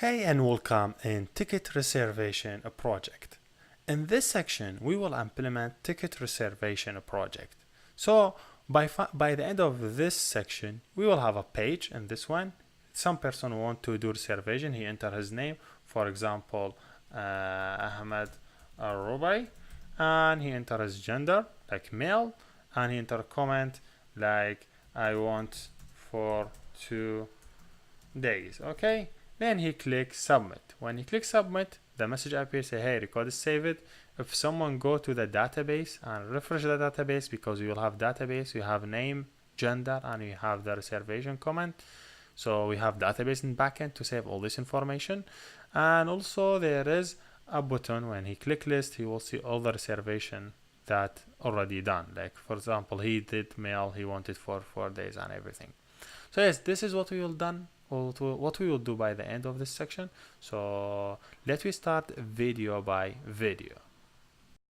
Hey and welcome in Ticket Reservation project. In this section, we will implement Ticket Reservation project. So by the end of this section, we will have a page in this one. Some person want to do reservation, he enter his name, for example, Ahmed Rubai, and he enter his gender, like male, and he enter a comment like I want for 2 days, okay? Then he clicks submit. When he clicks submit, the message appears, say, hey, record is saved. If someone go to the database and refresh the database, because you will have database, you have name, gender, and you have the reservation comment. So we have database in backend to save all this information. And also there is a button. When he click list, he will see all the reservation that already done. Like for example, he did mail, he wanted for 4 days and everything. So yes, this is what we will done. What we will do by the end of this section. So let me start video by video.